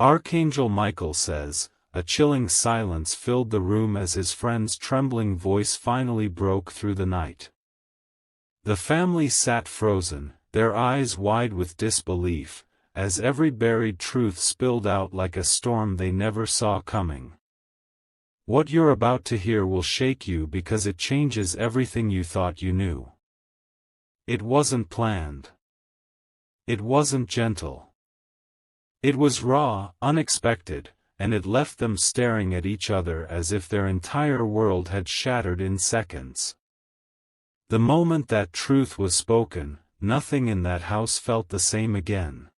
Archangel Michael says, a chilling silence filled the room as his friend's trembling voice finally broke through the night. The family sat frozen, their eyes wide with disbelief, as every buried truth spilled out like a storm they never saw coming. What you're about to hear will shake you because it changes everything you thought you knew. It wasn't planned. It wasn't gentle. It was raw, unexpected, and it left them staring at each other as if their entire world had shattered in seconds. The moment that truth was spoken, nothing in that house felt the same again.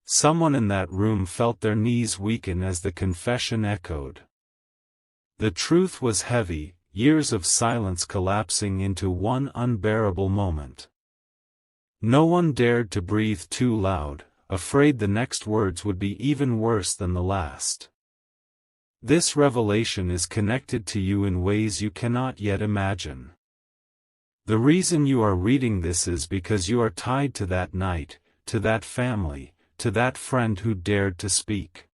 Someone in that room felt their knees weaken as the confession echoed. The truth was heavy, years of silence collapsing into one unbearable moment. No one dared to breathe too loud, afraid the next words would be even worse than the last. This revelation is connected to you in ways you cannot yet imagine. The reason you are reading this is because you are tied to that night, to that family, to that friend who dared to speak.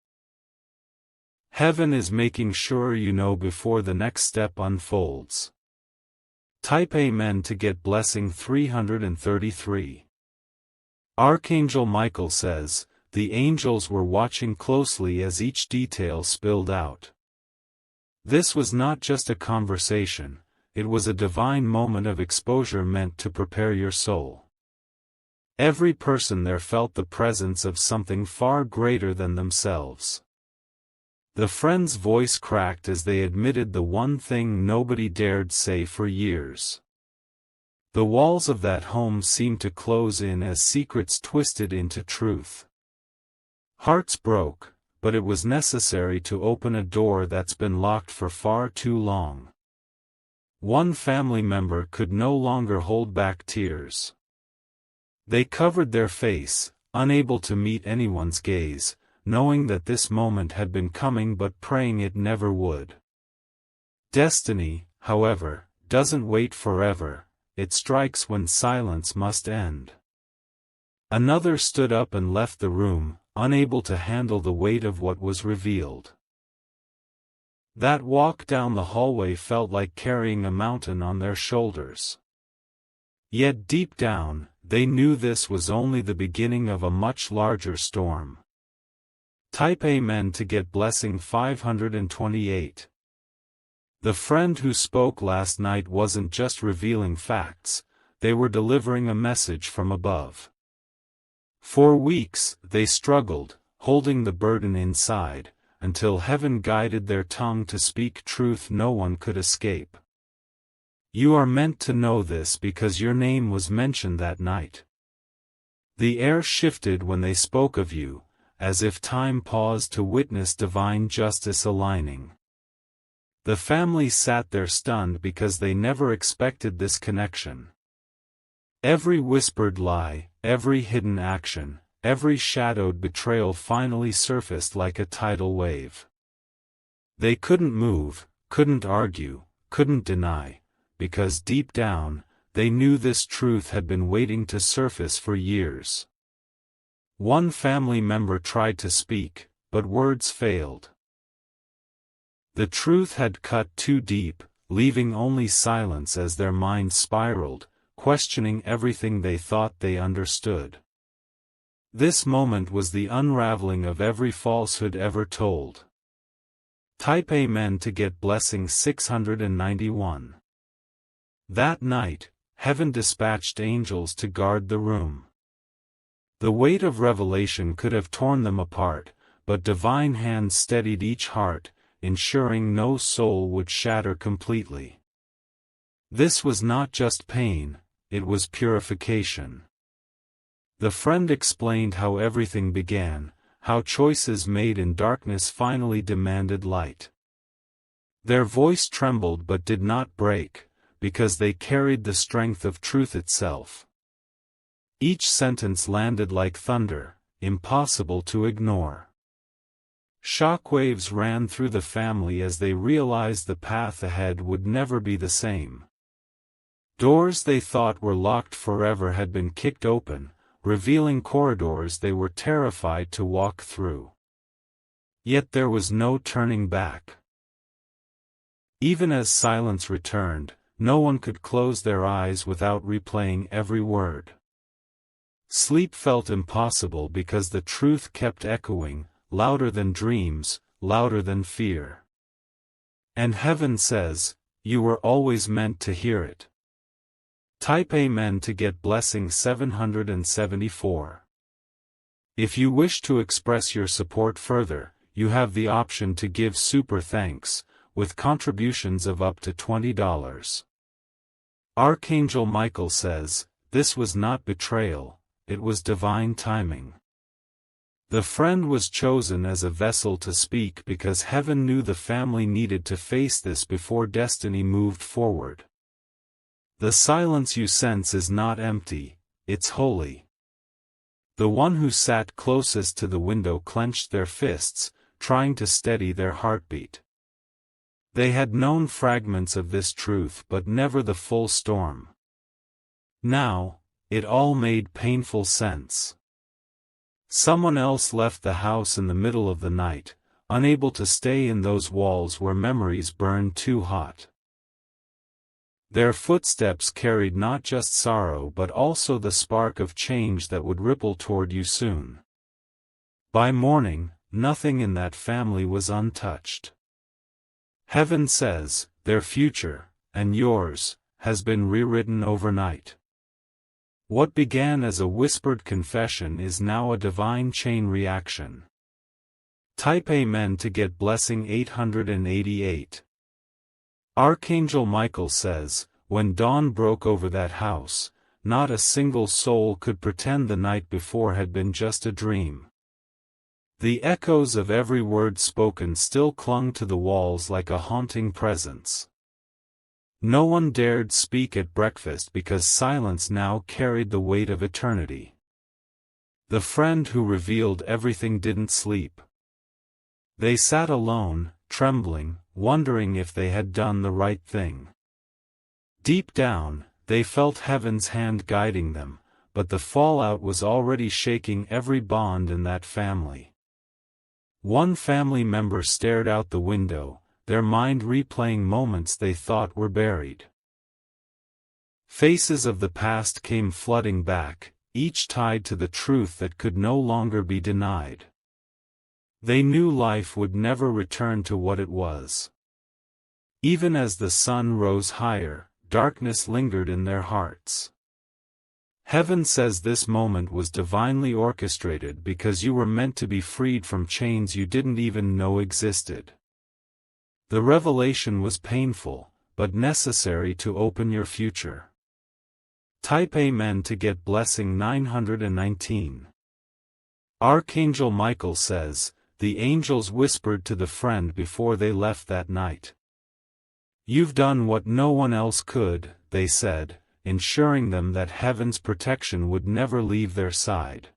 Heaven is making sure you know before the next step unfolds. Type Amen to get blessing 333. Archangel Michael says, the angels were watching closely as each detail spilled out. This was not just a conversation, it was a divine moment of exposure meant to prepare your soul. Every person there felt the presence of something far greater than themselves. The friend's voice cracked as they admitted the one thing nobody dared say for years. The walls of that home seemed to close in as secrets twisted into truth. Hearts broke, but it was necessary to open a door that's been locked for far too long. One family member could no longer hold back tears. They covered their face, unable to meet anyone's gaze, knowing that this moment had been coming but praying it never would. Destiny, however, doesn't wait forever. It strikes when silence must end. Another stood up and left the room, unable to handle the weight of what was revealed. That walk down the hallway felt like carrying a mountain on their shoulders. Yet deep down, they knew this was only the beginning of a much larger storm. Type Amen to get blessing 528. The friend who spoke last night wasn't just revealing facts, they were delivering a message from above. For weeks, they struggled, holding the burden inside, until heaven guided their tongue to speak truth no one could escape. You are meant to know this because your name was mentioned that night. The air shifted when they spoke of you, as if time paused to witness divine justice aligning. The family sat there stunned because they never expected this connection. Every whispered lie, every hidden action, every shadowed betrayal finally surfaced like a tidal wave. They couldn't move, couldn't argue, couldn't deny, because deep down, they knew this truth had been waiting to surface for years. One family member tried to speak, but words failed. The truth had cut too deep, leaving only silence as their minds spiraled, questioning everything they thought they understood. This moment was the unraveling of every falsehood ever told. Type Amen to get blessing 691. That night, heaven dispatched angels to guard the room. The weight of revelation could have torn them apart, but divine hands steadied each heart, ensuring no soul would shatter completely. This was not just pain, it was purification. The friend explained how everything began, how choices made in darkness finally demanded light. Their voice trembled but did not break, because they carried the strength of truth itself. Each sentence landed like thunder, impossible to ignore. Shockwaves ran through the family as they realized the path ahead would never be the same. Doors they thought were locked forever had been kicked open, revealing corridors they were terrified to walk through. Yet there was no turning back. Even as silence returned, no one could close their eyes without replaying every word. Sleep felt impossible because the truth kept echoing, louder than dreams, louder than fear. And heaven says, you were always meant to hear it. Type Amen to get blessing 774. If you wish to express your support further, you have the option to give super thanks, with contributions of up to $20. Archangel Michael says, this was not betrayal, it was divine timing. The friend was chosen as a vessel to speak because heaven knew the family needed to face this before destiny moved forward. The silence you sense is not empty, it's holy. The one who sat closest to the window clenched their fists, trying to steady their heartbeat. They had known fragments of this truth but never the full storm. Now, it all made painful sense. Someone else left the house in the middle of the night, unable to stay in those walls where memories burned too hot. Their footsteps carried not just sorrow but also the spark of change that would ripple toward you soon. By morning, nothing in that family was untouched. Heaven says, their future, and yours, has been rewritten overnight. What began as a whispered confession is now a divine chain reaction. Type Amen to get blessing 888. Archangel Michael says, when dawn broke over that house, not a single soul could pretend the night before had been just a dream. The echoes of every word spoken still clung to the walls like a haunting presence. No one dared speak at breakfast because silence now carried the weight of eternity. The friend who revealed everything didn't sleep. They sat alone, trembling, wondering if they had done the right thing. Deep down, they felt heaven's hand guiding them, but the fallout was already shaking every bond in that family. One family member stared out the window, their mind replaying moments they thought were buried. Faces of the past came flooding back, each tied to the truth that could no longer be denied. They knew life would never return to what it was. Even as the sun rose higher, darkness lingered in their hearts. Heaven says this moment was divinely orchestrated because you were meant to be freed from chains you didn't even know existed. The revelation was painful, but necessary to open your future. Type Amen to get blessing 919. Archangel Michael says, the angels whispered to the friend before they left that night. You've done what no one else could, they said, ensuring them that heaven's protection would never leave their side.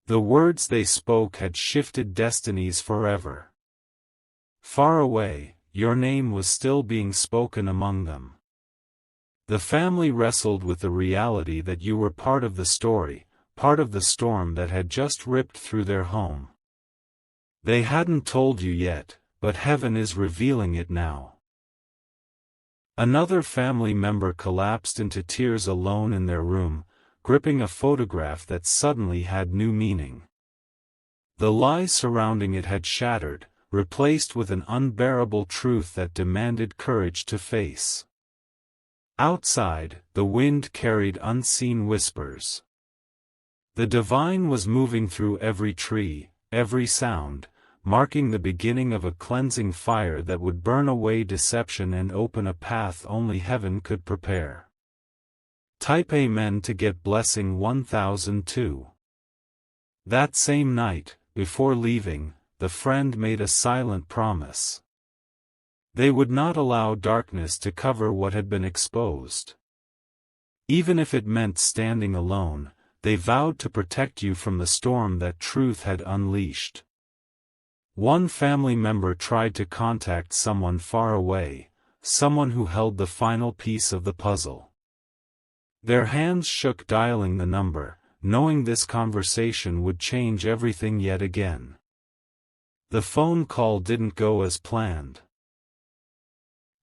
The words they spoke had shifted destinies forever. Far away, your name was still being spoken among them. The family wrestled with the reality that you were part of the story, part of the storm that had just ripped through their home. They hadn't told you yet, but heaven is revealing it now. Another family member collapsed into tears alone in their room, gripping a photograph that suddenly had new meaning. The lies surrounding it had shattered, replaced with an unbearable truth that demanded courage to face. Outside, the wind carried unseen whispers. The divine was moving through every tree, every sound, marking the beginning of a cleansing fire that would burn away deception and open a path only heaven could prepare. Type Amen to get blessing 1002. That same night, before leaving, the friend made a silent promise. They would not allow darkness to cover what had been exposed. Even if it meant standing alone, they vowed to protect you from the storm that truth had unleashed. One family member tried to contact someone far away, someone who held the final piece of the puzzle. Their hands shook dialing the number, knowing this conversation would change everything yet again. The phone call didn't go as planned.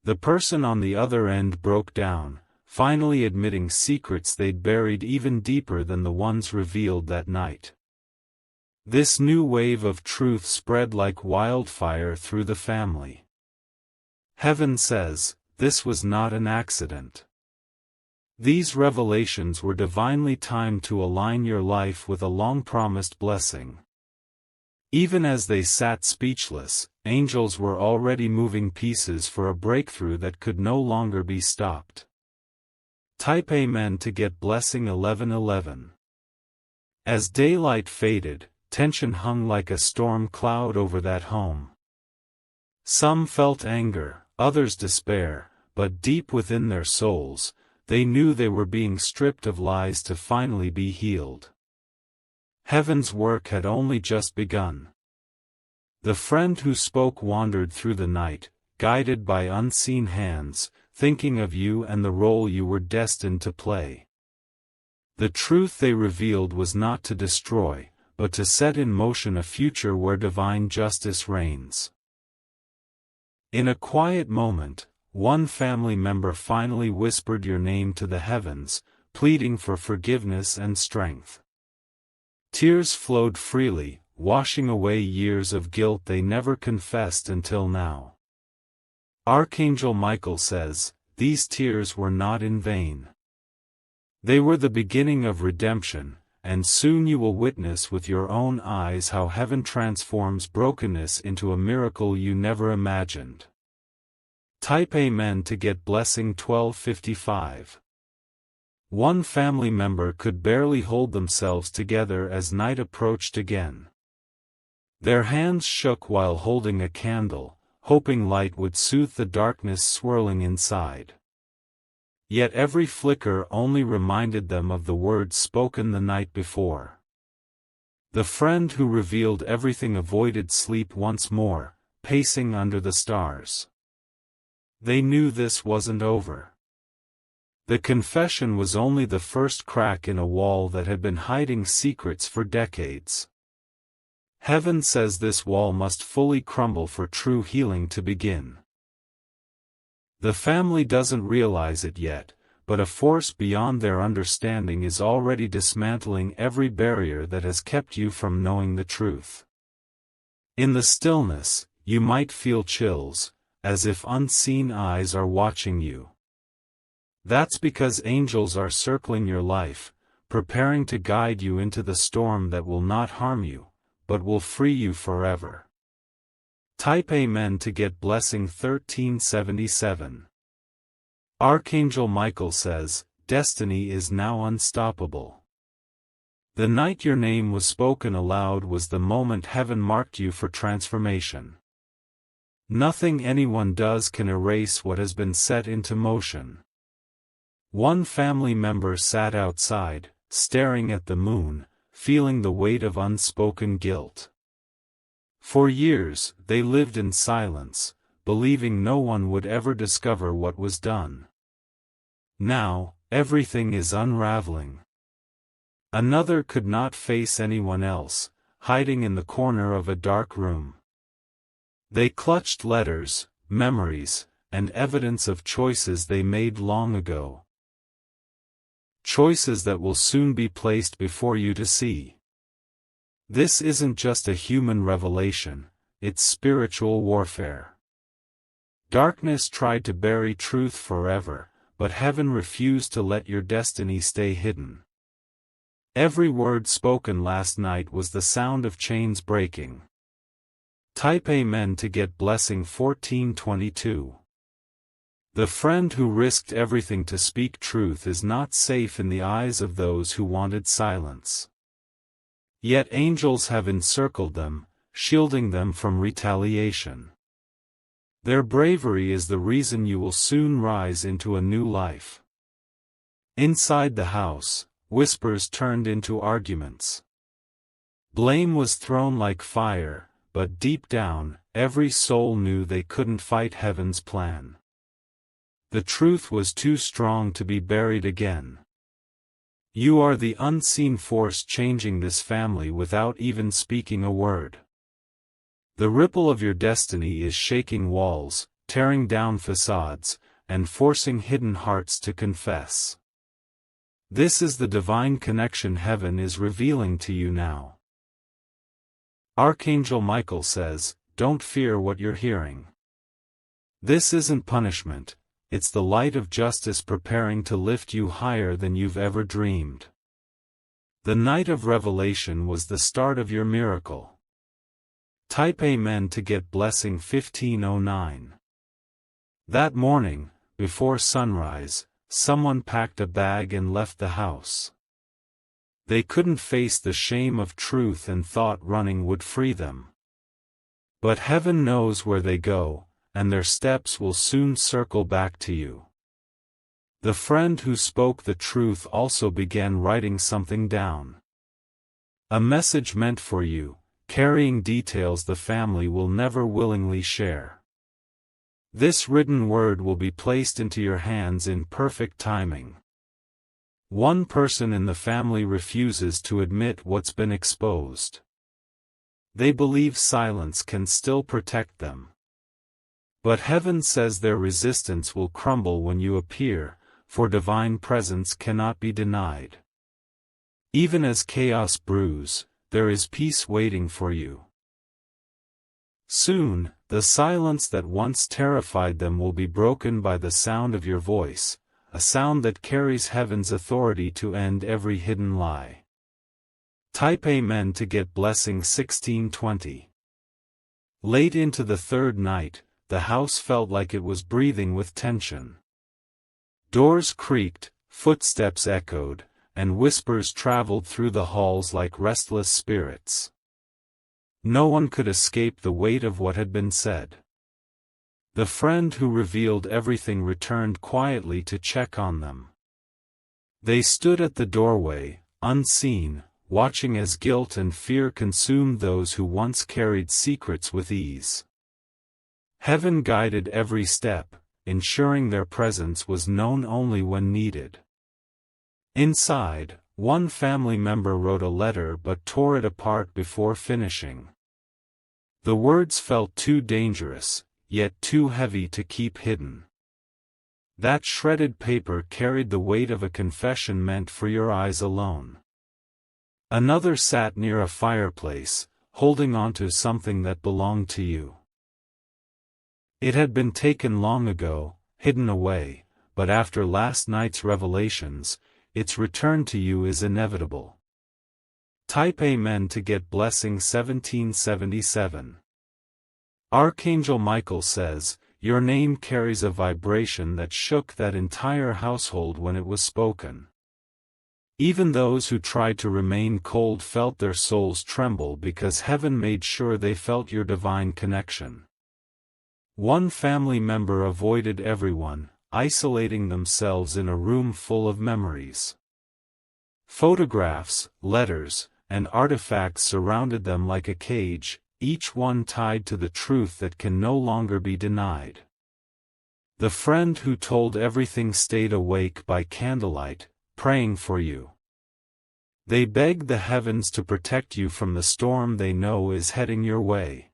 The person on the other end broke down, finally admitting secrets they'd buried even deeper than the ones revealed that night. This new wave of truth spread like wildfire through the family. Heaven says, this was not an accident. These revelations were divinely timed to align your life with a long-promised blessing. Even as they sat speechless, angels were already moving pieces for a breakthrough that could no longer be stopped. Type Amen to get blessing 1111. As daylight faded, tension hung like a storm cloud over that home. Some felt anger, others despair, but deep within their souls, they knew they were being stripped of lies to finally be healed. Heaven's work had only just begun. The friend who spoke wandered through the night, guided by unseen hands, thinking of you and the role you were destined to play. The truth they revealed was not to destroy, but to set in motion a future where divine justice reigns. In a quiet moment, one family member finally whispered your name to the heavens, pleading for forgiveness and strength. Tears flowed freely, washing away years of guilt they never confessed until now. Archangel Michael says, these tears were not in vain. They were the beginning of redemption, and soon you will witness with your own eyes how heaven transforms brokenness into a miracle you never imagined. Type Amen to get blessing 1255. One family member could barely hold themselves together as night approached again. Their hands shook while holding a candle, hoping light would soothe the darkness swirling inside. Yet every flicker only reminded them of the words spoken the night before. The friend who revealed everything avoided sleep once more, pacing under the stars. They knew this wasn't over. The confession was only the first crack in a wall that had been hiding secrets for decades. Heaven says this wall must fully crumble for true healing to begin. The family doesn't realize it yet, but a force beyond their understanding is already dismantling every barrier that has kept you from knowing the truth. In the stillness, you might feel chills, as if unseen eyes are watching you. That's because angels are circling your life, preparing to guide you into the storm that will not harm you, but will free you forever. Type Amen to get blessing 1377. Archangel Michael says, destiny is now unstoppable. The night your name was spoken aloud was the moment heaven marked you for transformation. Nothing anyone does can erase what has been set into motion. One family member sat outside, staring at the moon, feeling the weight of unspoken guilt. For years, they lived in silence, believing no one would ever discover what was done. Now, everything is unraveling. Another could not face anyone else, hiding in the corner of a dark room. They clutched letters, memories, and evidence of choices they made long ago. Choices that will soon be placed before you to see. This isn't just a human revelation, it's spiritual warfare. Darkness tried to bury truth forever, but heaven refused to let your destiny stay hidden. Every word spoken last night was the sound of chains breaking. Type Amen to get blessing 1422. The friend who risked everything to speak truth is not safe in the eyes of those who wanted silence. Yet angels have encircled them, shielding them from retaliation. Their bravery is the reason you will soon rise into a new life. Inside the house, whispers turned into arguments. Blame was thrown like fire, but deep down, every soul knew they couldn't fight heaven's plan. The truth was too strong to be buried again. You are the unseen force changing this family without even speaking a word. The ripple of your destiny is shaking walls, tearing down facades, and forcing hidden hearts to confess. This is the divine connection heaven is revealing to you now. Archangel Michael says, don't fear what you're hearing. This isn't punishment, it's the light of justice preparing to lift you higher than you've ever dreamed. The night of revelation was the start of your miracle. Type Amen to get blessing 1509. That morning, before sunrise, someone packed a bag and left the house. They couldn't face the shame of truth and thought running would free them. But heaven knows where they go, and their steps will soon circle back to you. The friend who spoke the truth also began writing something down. A message meant for you, carrying details the family will never willingly share. This written word will be placed into your hands in perfect timing. One person in the family refuses to admit what's been exposed. They believe silence can still protect them. But heaven says their resistance will crumble when you appear, for divine presence cannot be denied. Even as chaos brews, there is peace waiting for you. Soon, the silence that once terrified them will be broken by the sound of your voice, a sound that carries heaven's authority to end every hidden lie. Type Amen to get blessing 1620. Late into the third night, the house felt like it was breathing with tension. Doors creaked, footsteps echoed, and whispers traveled through the halls like restless spirits. No one could escape the weight of what had been said. The friend who revealed everything returned quietly to check on them. They stood at the doorway, unseen, watching as guilt and fear consumed those who once carried secrets with ease. Heaven guided every step, ensuring their presence was known only when needed. Inside, one family member wrote a letter but tore it apart before finishing. The words felt too dangerous, yet too heavy to keep hidden. That shredded paper carried the weight of a confession meant for your eyes alone. Another sat near a fireplace, holding onto something that belonged to you. It had been taken long ago, hidden away, but after last night's revelations, its return to you is inevitable. Type Amen to get blessing 1777. Archangel Michael says, your name carries a vibration that shook that entire household when it was spoken. Even those who tried to remain cold felt their souls tremble because heaven made sure they felt your divine connection. One family member avoided everyone, isolating themselves in a room full of memories. Photographs, letters, and artifacts surrounded them like a cage, each one tied to the truth that can no longer be denied. The friend who told everything stayed awake by candlelight, praying for you. They begged the heavens to protect you from the storm they know is heading your way.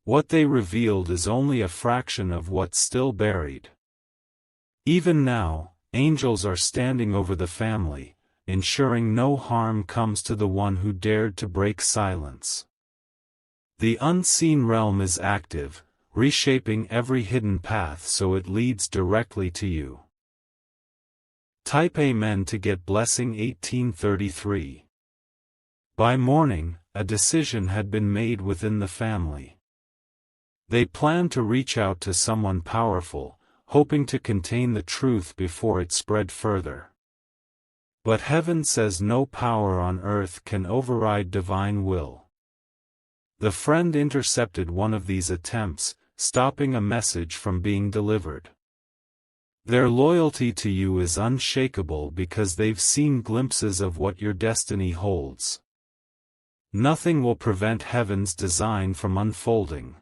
What they revealed is only a fraction of what's still buried. Even now, angels are standing over the family, ensuring no harm comes to the one who dared to break silence. The unseen realm is active, reshaping every hidden path so it leads directly to you. Type Amen to get blessing 1833. By morning, a decision had been made within the family. They planned to reach out to someone powerful, hoping to contain the truth before it spread further. But heaven says no power on earth can override divine will. The friend intercepted one of these attempts, stopping a message from being delivered. Their loyalty to you is unshakable because they've seen glimpses of what your destiny holds. Nothing will prevent heaven's design from unfolding.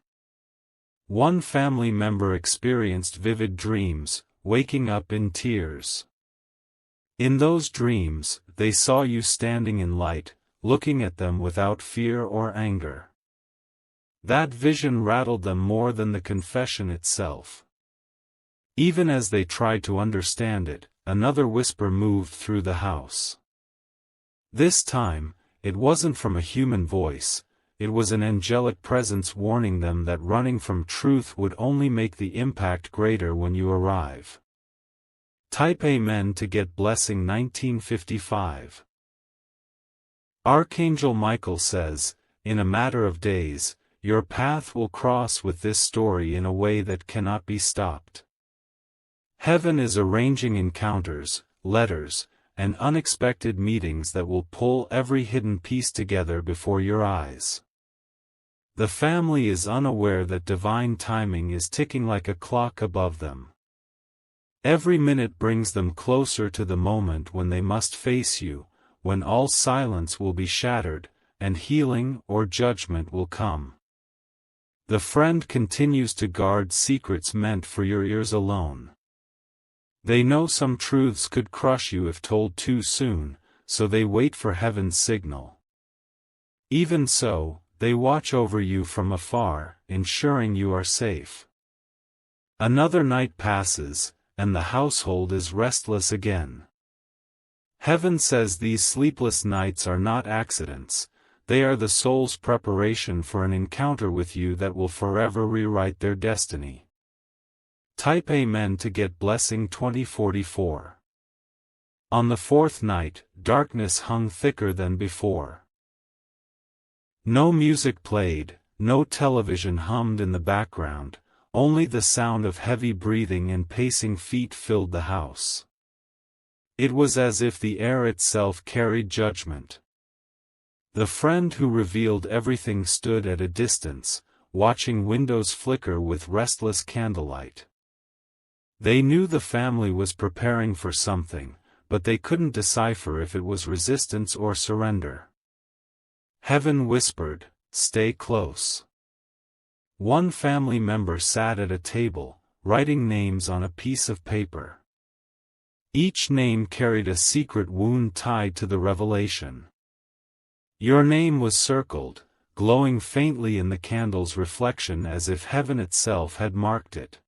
One family member experienced vivid dreams, waking up in tears. In those dreams, they saw you standing in light, looking at them without fear or anger. That vision rattled them more than the confession itself. Even as they tried to understand it, another whisper moved through the house. This time, it wasn't from a human voice, it was an angelic presence warning them that running from truth would only make the impact greater when you arrive. Type Amen to get blessing 1955. Archangel Michael says, in a matter of days, your path will cross with this story in a way that cannot be stopped. Heaven is arranging encounters, letters, and unexpected meetings that will pull every hidden piece together before your eyes. The family is unaware that divine timing is ticking like a clock above them. Every minute brings them closer to the moment when they must face you, when all silence will be shattered, and healing or judgment will come. The friend continues to guard secrets meant for your ears alone. They know some truths could crush you if told too soon, so they wait for heaven's signal. Even so, they watch over you from afar, ensuring you are safe. Another night passes, and the household is restless again. Heaven says these sleepless nights are not accidents, they are the soul's preparation for an encounter with you that will forever rewrite their destiny. Type Amen to get blessing 2044. On the fourth night, darkness hung thicker than before. No music played, no television hummed in the background, only the sound of heavy breathing and pacing feet filled the house. It was as if the air itself carried judgment. The friend who revealed everything stood at a distance, watching windows flicker with restless candlelight. They knew the family was preparing for something, but they couldn't decipher if it was resistance or surrender. Heaven whispered, "Stay close." One family member sat at a table, writing names on a piece of paper. Each name carried a secret wound tied to the revelation. Your name was circled, glowing faintly in the candle's reflection as if heaven itself had marked it.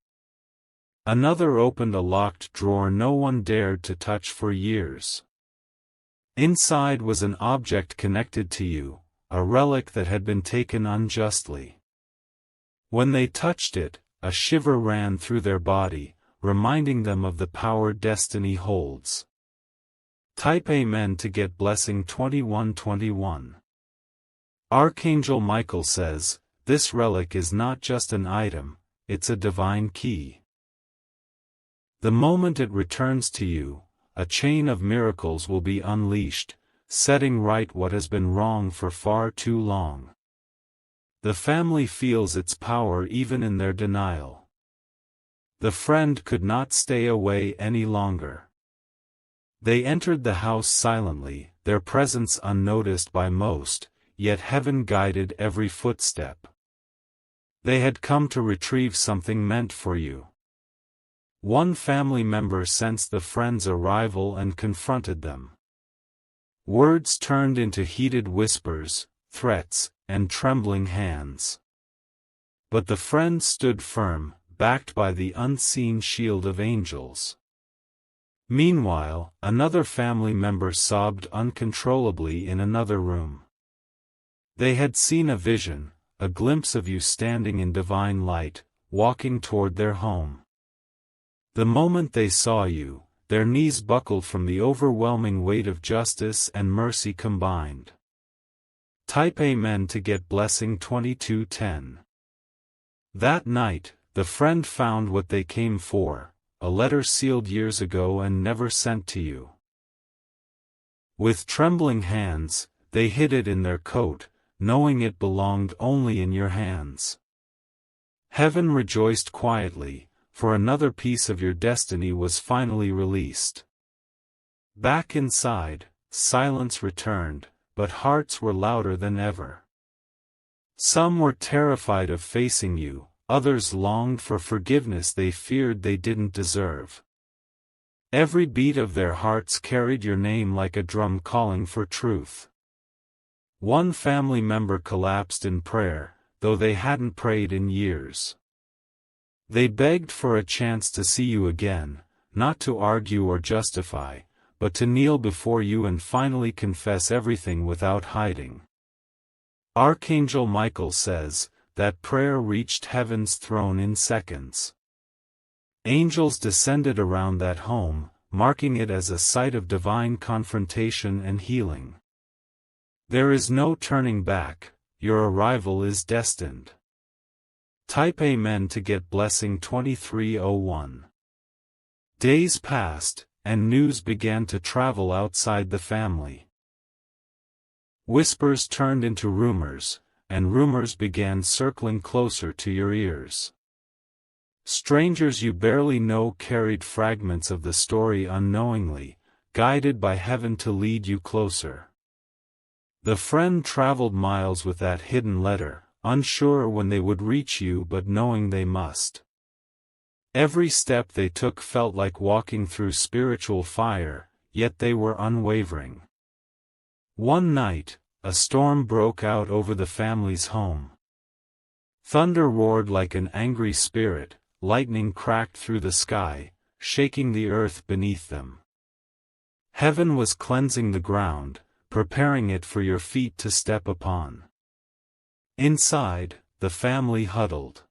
Another opened a locked drawer no one dared to touch for years. Inside was an object connected to you, a relic that had been taken unjustly. When they touched it, a shiver ran through their body, reminding them of the power destiny holds. Type Amen to get blessing 2121. Archangel Michael says, this relic is not just an item, it's a divine key. The moment it returns to you, a chain of miracles will be unleashed, setting right what has been wrong for far too long. The family feels its power even in their denial. The friend could not stay away any longer. They entered the house silently, their presence unnoticed by most, yet heaven guided every footstep. They had come to retrieve something meant for you. One family member sensed the friend's arrival and confronted them. Words turned into heated whispers, threats, and trembling hands. But the friend stood firm, backed by the unseen shield of angels. Meanwhile, another family member sobbed uncontrollably in another room. They had seen a vision, a glimpse of you standing in divine light, walking toward their home. The moment they saw you, their knees buckled from the overwhelming weight of justice and mercy combined. Type Amen to get blessing 2210. That night, the friend found what they came for, a letter sealed years ago and never sent to you. With trembling hands, they hid it in their coat, knowing it belonged only in your hands. Heaven rejoiced quietly, for another piece of your destiny was finally released. Back inside, silence returned, but hearts were louder than ever. Some were terrified of facing you, others longed for forgiveness they feared they didn't deserve. Every beat of their hearts carried your name like a drum calling for truth. One family member collapsed in prayer, though they hadn't prayed in years. They begged for a chance to see you again, not to argue or justify, but to kneel before you and finally confess everything without hiding. Archangel Michael says, that prayer reached heaven's throne in seconds. Angels descended around that home, marking it as a site of divine confrontation and healing. There is no turning back, your arrival is destined. Type Amen to get blessing 2301. Days passed, and news began to travel outside the family. Whispers turned into rumors, and rumors began circling closer to your ears. Strangers you barely know carried fragments of the story unknowingly, guided by heaven to lead you closer. The friend traveled miles with that hidden letter, unsure when they would reach you but knowing they must. Every step they took felt like walking through spiritual fire, yet they were unwavering. One night, a storm broke out over the family's home. Thunder roared like an angry spirit, lightning cracked through the sky, shaking the earth beneath them. Heaven was cleansing the ground, preparing it for your feet to step upon. Inside, the family huddled.